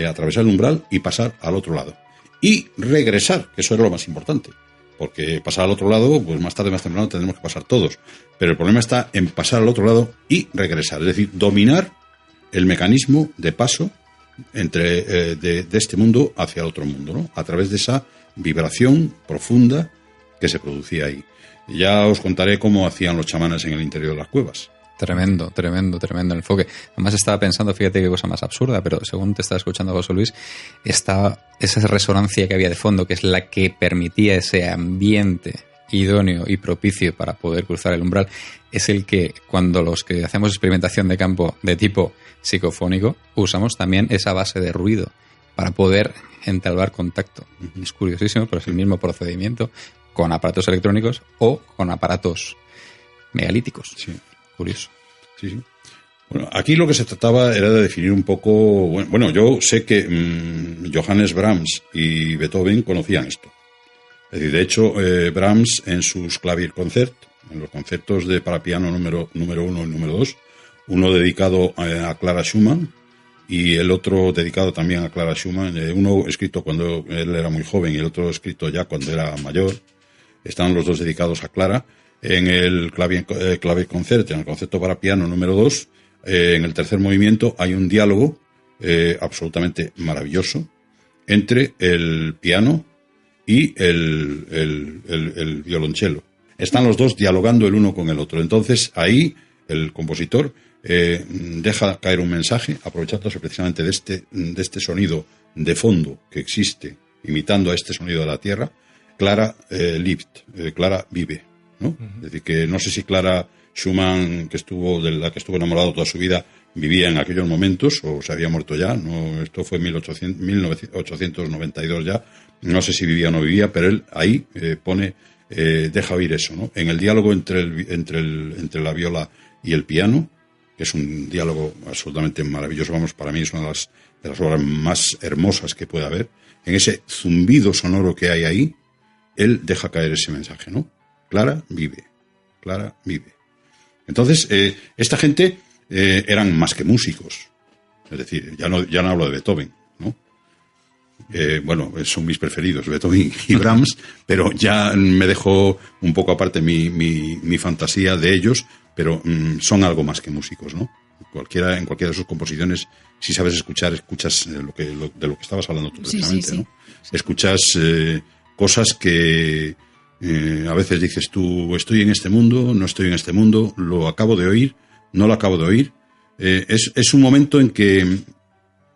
Speaker 7: atravesar el umbral y pasar al otro lado. Y regresar, que eso era lo más importante. Porque pasar al otro lado, pues más tarde, más temprano tendremos que pasar todos. Pero el problema está en pasar al otro lado y regresar. Es decir, dominar el mecanismo de paso de este mundo hacia el otro mundo, ¿no? A través de esa vibración profunda que se producía ahí. Ya os contaré cómo hacían los chamanes en el interior de las cuevas.
Speaker 2: Tremendo el enfoque. Además estaba pensando, fíjate qué cosa más absurda, pero según te estaba escuchando, José Luis, esa resonancia que había de fondo, que es la que permitía ese ambiente idóneo y propicio para poder cruzar el umbral, es el que cuando los que hacemos experimentación de campo de tipo psicofónico, usamos también esa base de ruido para poder entablar contacto. Es curiosísimo, pero es el mismo procedimiento con aparatos electrónicos o con aparatos megalíticos.
Speaker 7: Sí.
Speaker 2: Curioso.
Speaker 7: Sí. Bueno, aquí lo que se trataba era de definir un poco... Bueno, yo sé que Johannes Brahms y Beethoven conocían esto. Es decir, de hecho, Brahms en sus Klavierkonzert, en los conciertos para piano número 1 y número 2, uno dedicado a Clara Schumann y el otro dedicado también a Clara Schumann, uno escrito cuando él era muy joven y el otro escrito ya cuando era mayor, están los dos dedicados a Clara. En el Klavierkonzert, en el concierto para piano número 2, en el tercer movimiento hay un diálogo absolutamente maravilloso entre el piano y el violonchelo. Están los dos dialogando el uno con el otro. Entonces ahí el compositor deja caer un mensaje, aprovechándose precisamente de este sonido de fondo que existe, imitando a este sonido de la tierra. Clara lebt, Clara vive, ¿no? Es decir, que no sé si Clara Schumann, de la que estuvo enamorado toda su vida, vivía en aquellos momentos o se había muerto ya. No, esto fue en 1892 ya. No sé si vivía o no vivía, pero él ahí deja oír eso, ¿no? En el diálogo entre la viola y el piano, que es un diálogo absolutamente maravilloso, vamos, para mí es una de las obras más hermosas que puede haber. En ese zumbido sonoro que hay ahí, él deja caer ese mensaje, ¿no? Clara vive, Clara vive. Entonces, esta gente eran más que músicos. Es decir, ya no hablo de Beethoven, ¿no? Bueno, son mis preferidos, Beethoven y Brahms, pero ya me dejo un poco aparte mi fantasía de ellos, pero son algo más que músicos, ¿no? En cualquiera de sus composiciones, si sabes escuchas de lo que estabas hablando tú precisamente, sí. ¿No? Escuchas cosas que a veces dices tú, estoy en este mundo, no estoy en este mundo, lo acabo de oír, no lo acabo de oír. Es un momento en que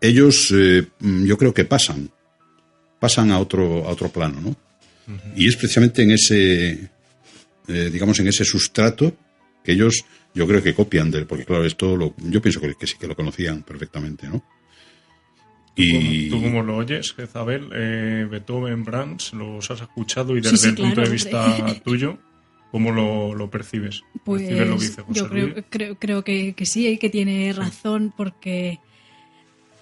Speaker 7: ellos, yo creo que pasan a otro plano, ¿no? Uh-huh. Y es precisamente en ese, digamos, en ese sustrato que ellos, yo creo que copian de él, porque claro, yo pienso que sí que lo conocían perfectamente, ¿no? Y... ¿Tú
Speaker 4: cómo lo oyes, Jezabel? Beethoven, Brahms, ¿los has escuchado? Y desde el punto de vista tuyo, ¿cómo lo percibes?
Speaker 6: Pues
Speaker 4: ¿Percibes lo que dice José Luis?
Speaker 6: Creo que sí, que tiene razón, porque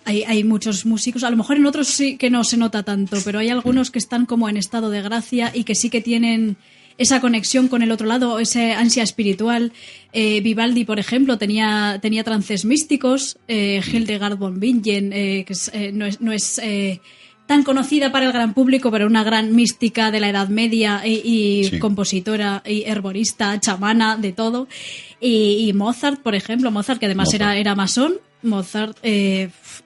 Speaker 6: hay muchos músicos, a lo mejor en otros sí que no se nota tanto, pero hay algunos que están como en estado de gracia y que sí que tienen esa conexión con el otro lado, esa ansia espiritual. Vivaldi, por ejemplo, tenía trances místicos. Hildegard von Bingen, que no es tan conocida para el gran público, pero una gran mística de la Edad Media y sí, compositora y herborista, chamana, de todo. Y Mozart, por ejemplo, que además era masón. Mozart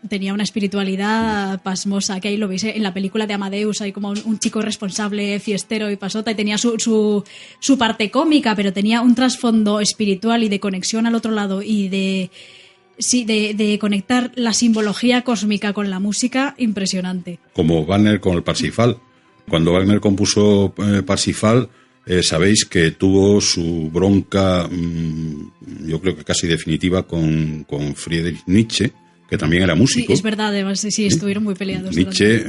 Speaker 6: tenía una espiritualidad pasmosa, que ahí lo veis en la película de Amadeus, hay como un chico responsable, fiestero y pasota, y tenía su parte cómica, pero tenía un trasfondo espiritual y de conexión al otro lado y de conectar la simbología cósmica con la música, impresionante.
Speaker 7: Como Wagner con el Parsifal. Cuando Wagner compuso Parsifal, sabéis que tuvo su bronca, yo creo que casi definitiva, con Friedrich Nietzsche, que también era músico.
Speaker 6: Sí, es verdad, además sí, estuvieron muy peleados.
Speaker 7: Nietzsche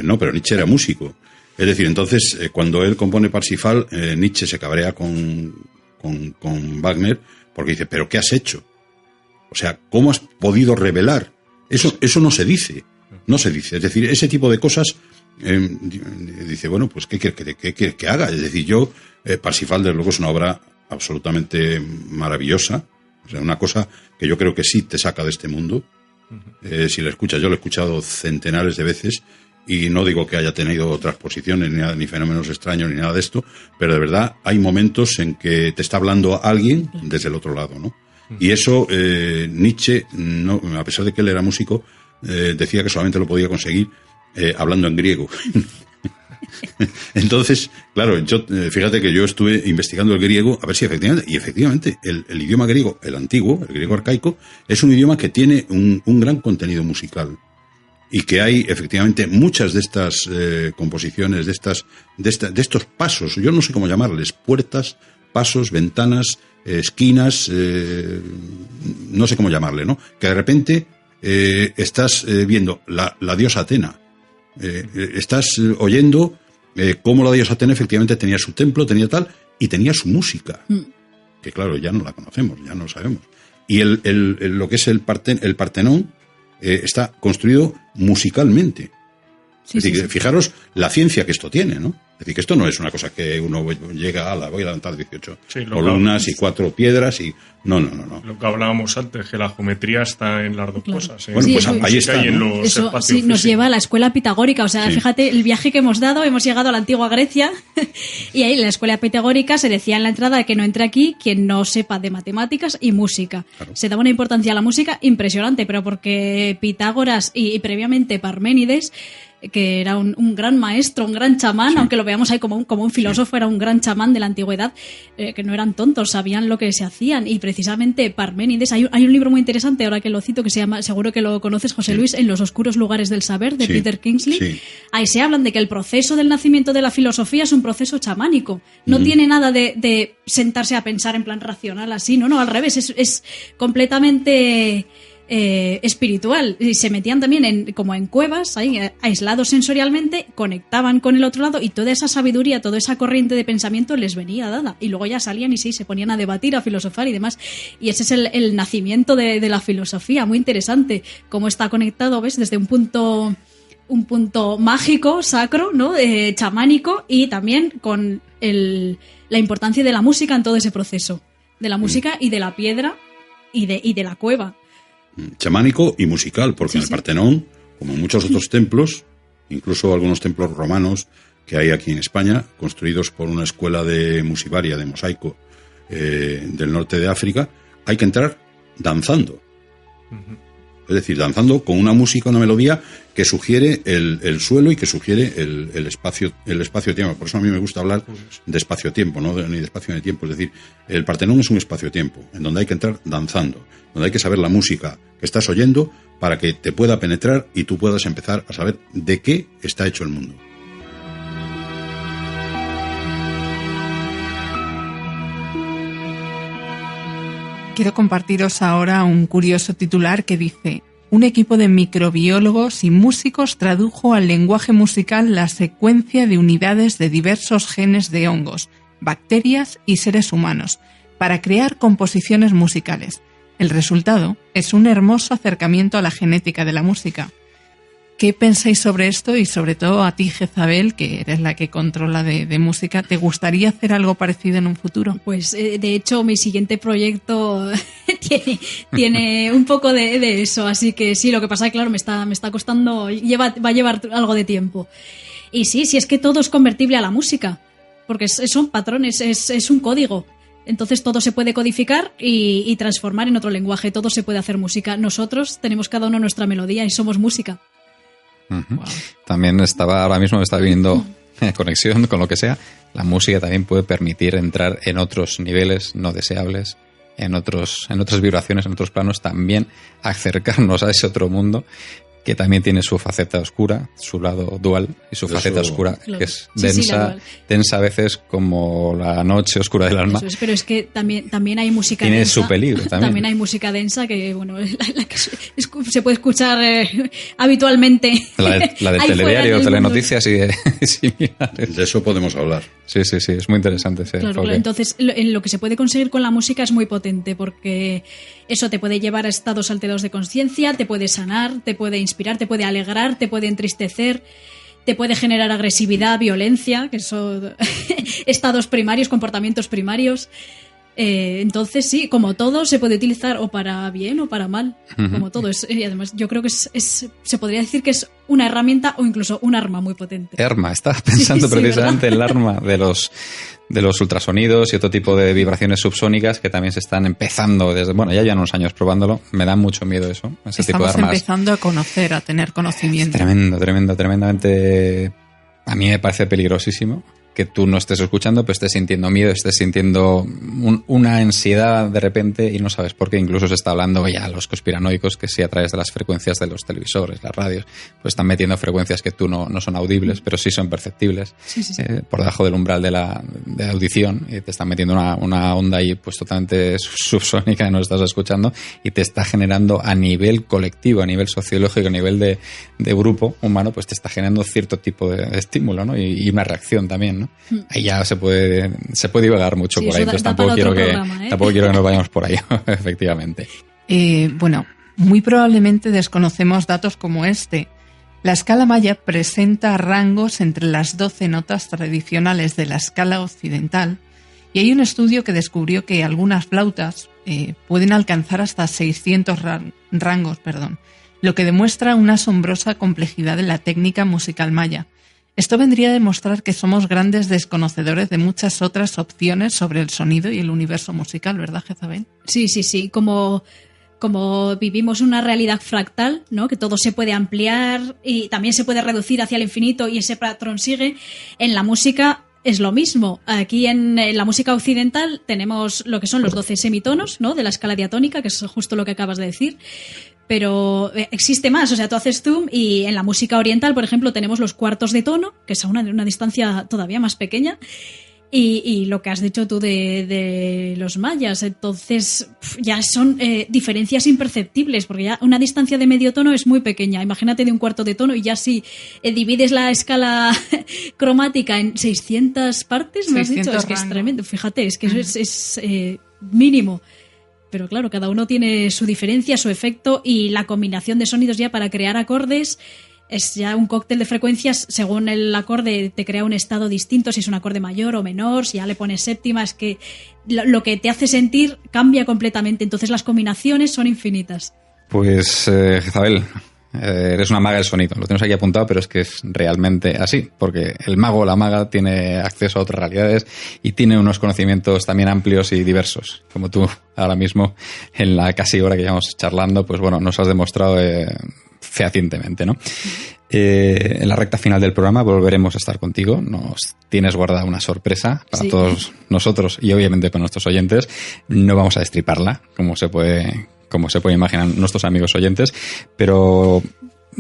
Speaker 7: era músico. Es decir, entonces, cuando él compone Parsifal, Nietzsche se cabrea con Wagner porque dice, ¿pero qué has hecho? O sea, ¿cómo has podido revelar? Eso no se dice. No se dice. Es decir, ese tipo de cosas, dice, bueno, pues ¿qué quieres que haga? Es decir, Parsifal, desde luego, es una obra absolutamente maravillosa. O sea, una cosa que yo creo que sí te saca de este mundo. Si la escuchas, yo lo he escuchado centenares de veces y no digo que haya tenido transposiciones ni fenómenos extraños ni nada de esto, pero de verdad hay momentos en que te está hablando alguien desde el otro lado, ¿no? Y eso Nietzsche, no, a pesar de que él era músico, decía que solamente lo podía conseguir hablando en griego. Entonces, claro, fíjate que yo estuve investigando el griego a ver si efectivamente el idioma griego, el antiguo, el griego arcaico, es un idioma que tiene un gran contenido musical y que hay efectivamente muchas de estas composiciones, de estos pasos, yo no sé cómo llamarles, puertas, pasos, ventanas, esquinas, no sé cómo llamarle, ¿no? Que de repente estás viendo la diosa Atena, estás oyendo cómo la diosa Atena efectivamente tenía su templo, tenía tal, y tenía su música, que claro, ya no la conocemos, ya no lo sabemos. Y lo que es el Partenón está construido musicalmente.
Speaker 6: Sí,
Speaker 7: es decir,
Speaker 6: sí.
Speaker 7: Fijaros la ciencia que esto tiene, ¿no? Es decir, que esto no es una cosa que uno llega a voy a levantar 18 columnas y 4 piedras y... No.
Speaker 4: Lo que hablábamos antes, que la geometría está en las dos cosas.
Speaker 7: Bueno, pues ahí está,
Speaker 4: y en
Speaker 7: ¿no?
Speaker 4: los
Speaker 6: Eso
Speaker 4: espacios
Speaker 6: sí, nos
Speaker 4: físicos.
Speaker 6: lleva a la escuela pitagórica. O sea, fíjate el viaje que hemos dado. Hemos llegado a la antigua Grecia y ahí en la escuela pitagórica se decía en la entrada que no entre aquí quien no sepa de matemáticas y música.
Speaker 7: Claro.
Speaker 6: Se daba una importancia a la música impresionante, pero porque Pitágoras y previamente Parménides, que era un gran maestro, un gran chamán, aunque lo veamos ahí como un filósofo, era un gran chamán de la antigüedad, que no eran tontos, sabían lo que se hacían. Y precisamente Parménides, hay un libro muy interesante, ahora que lo cito, que se llama, seguro que lo conoces, José Luis, En los oscuros lugares del saber, de Peter Kingsley.
Speaker 7: Sí.
Speaker 6: Ahí se hablan de que el proceso del nacimiento de la filosofía es un proceso chamánico. No tiene nada de sentarse a pensar en plan racional así, no, al revés, es completamente... espiritual, y se metían también como en cuevas, ahí aislados sensorialmente, conectaban con el otro lado y toda esa sabiduría, toda esa corriente de pensamiento les venía dada y luego ya salían y se ponían a debatir, a filosofar y demás, y ese es el nacimiento de la filosofía, muy interesante, cómo está conectado, ¿ves? Desde un punto mágico, sacro, ¿no? Chamánico, y también con la importancia de la música en todo ese proceso, de la música y de la piedra y de la cueva.
Speaker 7: Chamánico y musical, porque en el Partenón, como en muchos otros templos, incluso algunos templos romanos que hay aquí en España, construidos por una escuela de musivaria, de mosaico, del norte de África, hay que entrar danzando. Es decir, danzando con una música, una melodía que sugiere el suelo y que sugiere el espacio-tiempo. Por eso a mí me gusta hablar de espacio-tiempo, no ni de espacio ni tiempo. Es decir, el Partenón es un espacio-tiempo en donde hay que entrar danzando, donde hay que saber la música que estás oyendo para que te pueda penetrar y tú puedas empezar a saber de qué está hecho el mundo.
Speaker 3: Quiero compartiros ahora un curioso titular que dice: un equipo de microbiólogos y músicos tradujo al lenguaje musical la secuencia de unidades de diversos genes de hongos, bacterias y seres humanos para crear composiciones musicales. El resultado es un hermoso acercamiento a la genética de la música. ¿Qué pensáis sobre esto? Y sobre todo a ti, Jezabel, que eres la que controla de música, ¿te gustaría hacer algo parecido en un futuro?
Speaker 6: Pues de hecho mi siguiente proyecto tiene un poco de eso, así que sí, lo que pasa es que claro, me está costando, va a llevar algo de tiempo. Y sí, es que todo es convertible a la música, porque son patrones, es un código. Entonces todo se puede codificar y transformar en otro lenguaje, todo se puede hacer música. Nosotros tenemos cada uno nuestra melodía y somos música.
Speaker 2: Wow. También ahora mismo me está viendo conexión con lo que sea. La música también puede permitir entrar en otros niveles no deseables, en otras vibraciones, en otros planos, también acercarnos a ese otro mundo. que también tiene su faceta oscura, su lado dual, y su faceta oscura,
Speaker 6: claro,
Speaker 2: que es
Speaker 6: sí,
Speaker 2: densa, densa a veces como la noche oscura del alma.
Speaker 6: Eso es, pero es que también hay música
Speaker 2: tiene
Speaker 6: densa.
Speaker 2: Su peligro también.
Speaker 6: También hay música densa que, bueno, la que se puede escuchar habitualmente.
Speaker 2: La del telediario, telenoticias y similares.
Speaker 7: De eso podemos hablar.
Speaker 2: Sí, es muy interesante ese
Speaker 6: claro,
Speaker 2: enfoque.
Speaker 6: Entonces, lo que se puede conseguir con la música es muy potente, porque eso te puede llevar a estados alterados de conciencia, te puede sanar, te puede inspirar, te puede alegrar, te puede entristecer, te puede generar agresividad, violencia, que son estados primarios, comportamientos primarios. Entonces sí, como todo se puede utilizar o para bien o para mal, como todo. Y además yo creo que se podría decir que es una herramienta o incluso un arma muy potente.
Speaker 2: Estaba pensando precisamente
Speaker 6: ¿verdad?
Speaker 2: en el arma de los ultrasonidos y otro tipo de vibraciones subsónicas que también se están empezando desde, bueno, ya llevan unos años probándolo. Me da mucho miedo eso, ese tipo de armas.
Speaker 3: Estamos empezando a conocer, a tener conocimiento.
Speaker 2: Tremendamente. A mí me parece peligrosísimo que tú no estés escuchando, pero estés sintiendo miedo, estés sintiendo una ansiedad de repente y no sabes por qué. Incluso se está hablando ya los conspiranoicos que sí, a través de las frecuencias de los televisores, las radios, pues están metiendo frecuencias que tú no son audibles, pero sí son perceptibles, sí. Por debajo del umbral de la audición, y te están metiendo una onda ahí pues totalmente subsónica que no estás escuchando y te está generando a nivel colectivo, a nivel sociológico, a nivel de grupo humano, pues te está generando cierto tipo de estímulo, ¿no? Y una reacción también, ¿no? Ahí ya se puede divagar mucho por ahí, entonces tampoco quiero que nos vayamos por ahí, efectivamente.
Speaker 3: Bueno, muy probablemente desconocemos datos como este. La escala maya presenta rangos entre las 12 notas tradicionales de la escala occidental, y hay un estudio que descubrió que algunas flautas pueden alcanzar hasta 600 rangos, lo que demuestra una asombrosa complejidad de la técnica musical maya. Esto vendría a demostrar que somos grandes desconocedores de muchas otras opciones sobre el sonido y el universo musical, ¿verdad, Jezabel?
Speaker 6: Sí. Como vivimos una realidad fractal, ¿no? Que todo se puede ampliar y también se puede reducir hacia el infinito y ese patrón sigue, en la música es lo mismo. Aquí en la música occidental tenemos lo que son los 12 semitonos, ¿no? De la escala diatónica, que es justo lo que acabas de decir. Pero existe más, o sea, tú haces zoom y en la música oriental, por ejemplo, tenemos los cuartos de tono, que es a una distancia todavía más pequeña, y lo que has dicho tú de los mayas, entonces ya son diferencias imperceptibles, porque ya una distancia de medio tono es muy pequeña, imagínate de un cuarto de tono y ya si divides la escala cromática en 600 partes, ¿me has dicho? Es que es tremendo, fíjate, es que eso es mínimo. Pero claro, cada uno tiene su diferencia, su efecto, y la combinación de sonidos ya para crear acordes es ya un cóctel de frecuencias. Según el acorde te crea un estado distinto, si es un acorde mayor o menor, si ya le pones séptima, es que lo que te hace sentir cambia completamente. Entonces las combinaciones son infinitas.
Speaker 2: Pues, Jezabel, eres una maga del sonido. Lo tenemos aquí apuntado, pero es que es realmente así, porque el mago o la maga tiene acceso a otras realidades y tiene unos conocimientos también amplios y diversos, como tú ahora mismo en la casi hora que llevamos charlando, pues bueno, nos has demostrado fehacientemente, ¿no? En la recta final del programa volveremos a estar contigo. Nos tienes guardada una sorpresa para todos nosotros y obviamente para nuestros oyentes. No vamos a destriparla, como se puede imaginar nuestros amigos oyentes, pero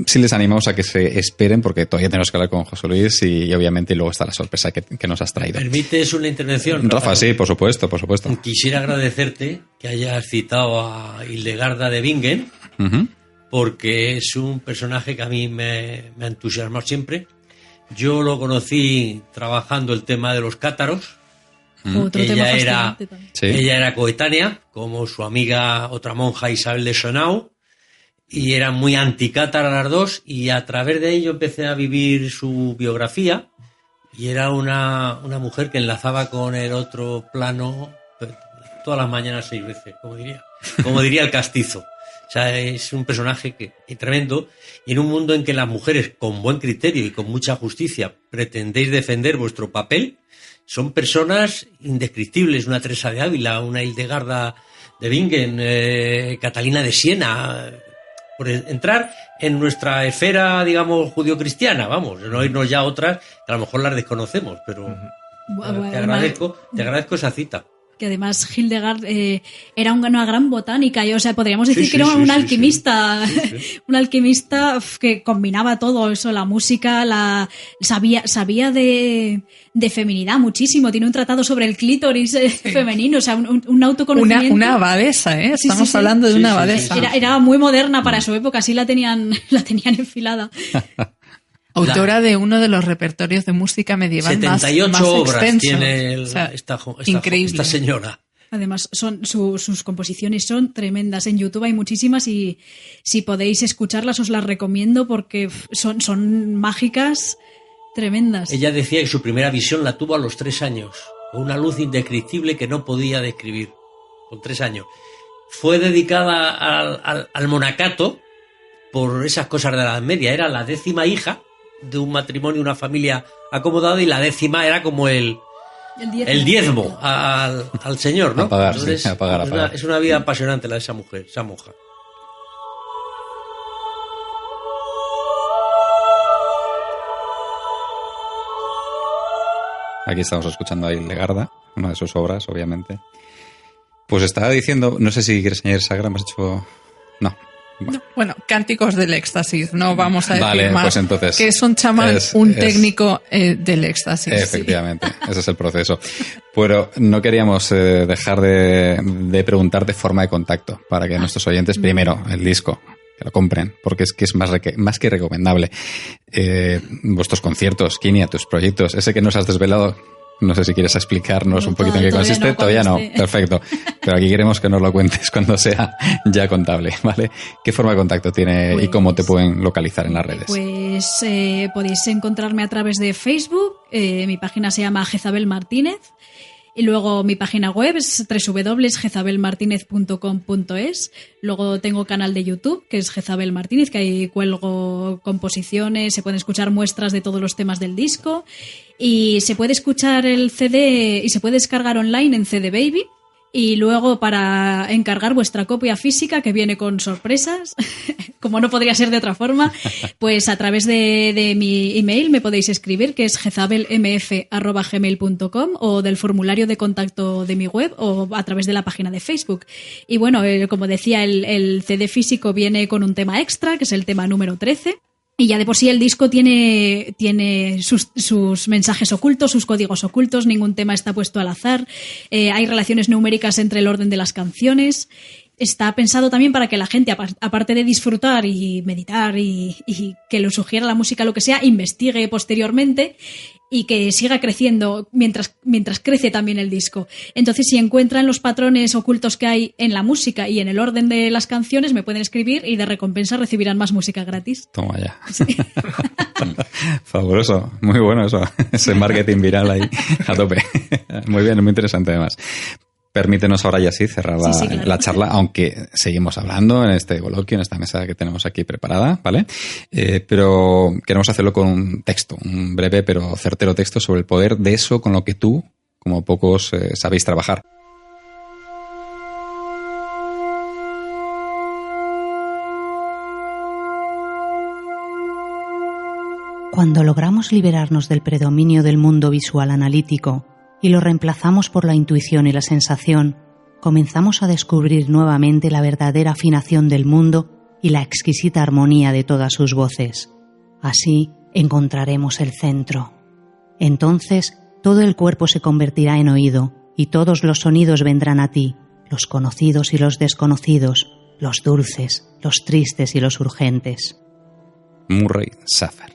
Speaker 2: sí les animamos a que se esperen porque todavía tenemos que hablar con José Luis y obviamente luego está la sorpresa que nos has traído.
Speaker 8: ¿Permites una intervención?
Speaker 2: Rafa, sí, por supuesto.
Speaker 8: Quisiera agradecerte que hayas citado a Hildegarda de Bingen, porque es un personaje que a mí me ha entusiasmado siempre. Yo lo conocí trabajando el tema de los cátaros. Ella era coetánea, como su amiga, otra monja, Isabel de Sonau, y eran muy anticátara las dos, y a través de ello empecé a vivir su biografía, y era una mujer que enlazaba con el otro plano todas las mañanas 6 veces, como diría el castizo. O sea, es un personaje tremendo, y en un mundo en que las mujeres, con buen criterio y con mucha justicia, pretendéis defender vuestro papel, son personas indescriptibles, una Teresa de Ávila, una Hildegarda de Bingen, Catalina de Siena, por entrar en nuestra esfera, digamos, judio-cristiana, vamos, no irnos ya a otras que a lo mejor las desconocemos, pero te agradezco esa cita.
Speaker 6: que además Hildegard era una gran botánica, o sea, podríamos decir que era un alquimista, un alquimista que combinaba todo eso, la música, sabía de feminidad muchísimo, tiene un tratado sobre el clítoris femenino, o sea, un autoconocimiento.
Speaker 3: Una abadesa, ¿eh? Estamos hablando de una abadesa.
Speaker 6: Era muy moderna para su época, así la tenían enfilada.
Speaker 3: Autora de uno de los repertorios de música medieval
Speaker 8: 78
Speaker 3: más
Speaker 8: obras
Speaker 3: extenso.
Speaker 8: tiene
Speaker 3: increíble.
Speaker 8: esta señora.
Speaker 6: Además, sus composiciones son tremendas. En YouTube hay muchísimas y si podéis escucharlas os las recomiendo porque son mágicas, tremendas.
Speaker 8: Ella decía que su primera visión la tuvo a los 3 años, con una luz indescriptible que no podía describir, con 3 años. Fue dedicada al monacato por esas cosas de la Edad Media. Era la 10ª hija de un matrimonio, una familia acomodada, y la 10ª era como el diezmo al señor, ¿no?
Speaker 2: A pagar,
Speaker 8: entonces,
Speaker 2: sí, a pagar.
Speaker 8: Es una vida apasionante la de esa mujer, esa monja.
Speaker 2: Aquí estamos escuchando a Hildegard, una de sus obras, obviamente. Pues estaba diciendo, no sé si quieres añadir, Sagra, me has hecho... No.
Speaker 3: Bueno, Cánticos del Éxtasis, no vamos a decir
Speaker 2: vale,
Speaker 3: más.
Speaker 2: Pues entonces,
Speaker 3: que es un chamán, técnico del éxtasis.
Speaker 2: Efectivamente, ese es el proceso. Pero no queríamos dejar de preguntar de forma de contacto para que nuestros oyentes, primero, el disco, que lo compren, porque es que es más que recomendable. Vuestros conciertos, Kinia, tus proyectos, ese que nos has desvelado. No sé si quieres explicarnos un poquito en qué consiste. Todavía no. Perfecto. Pero aquí queremos que nos lo cuentes cuando sea ya contable, ¿vale? ¿Qué forma de contacto tiene y cómo te pueden localizar en las redes?
Speaker 6: Pues podéis encontrarme a través de Facebook. Mi página se llama Jezabel Martínez. Y luego mi página web es www.jezabelmartinez.com.es. Luego tengo canal de YouTube, que es Jezabel Martínez, que ahí cuelgo composiciones, se pueden escuchar muestras de todos los temas del disco. Y se puede escuchar el CD y se puede descargar online en CD Baby. Y luego para encargar vuestra copia física, que viene con sorpresas, como no podría ser de otra forma, pues a través de mi email me podéis escribir, que es jezabelmf@gmail.com, o del formulario de contacto de mi web, o a través de la página de Facebook. Y bueno, como decía, el CD físico viene con un tema extra, que es el tema número 13. Y ya de por sí el disco tiene sus mensajes ocultos, sus códigos ocultos, ningún tema está puesto al azar, hay relaciones numéricas entre el orden de las canciones. Está pensado también para que la gente, aparte de disfrutar y meditar y que le sugiera la música, lo que sea, investigue posteriormente y que siga creciendo mientras crece también el disco. Entonces, si encuentran los patrones ocultos que hay en la música y en el orden de las canciones, me pueden escribir y de recompensa recibirán más música gratis.
Speaker 2: Toma ya. Sí. Fabuloso. Muy bueno eso. Ese marketing viral ahí a tope. Muy bien, muy interesante además. Permítenos ahora ya sí cerrar claro. La charla, aunque seguimos hablando en este coloquio, en esta mesa que tenemos aquí preparada, ¿vale? Pero queremos hacerlo con un texto, un breve pero certero texto sobre el poder de eso con lo que tú, como pocos, sabéis trabajar.
Speaker 9: Cuando logramos liberarnos del predominio del mundo visual analítico y lo reemplazamos por la intuición y la sensación, comenzamos a descubrir nuevamente la verdadera afinación del mundo y la exquisita armonía de todas sus voces. Así encontraremos el centro. Entonces, todo el cuerpo se convertirá en oído y todos los sonidos vendrán a ti, los conocidos y los desconocidos, los dulces, los tristes y los urgentes.
Speaker 2: Murray Schafer.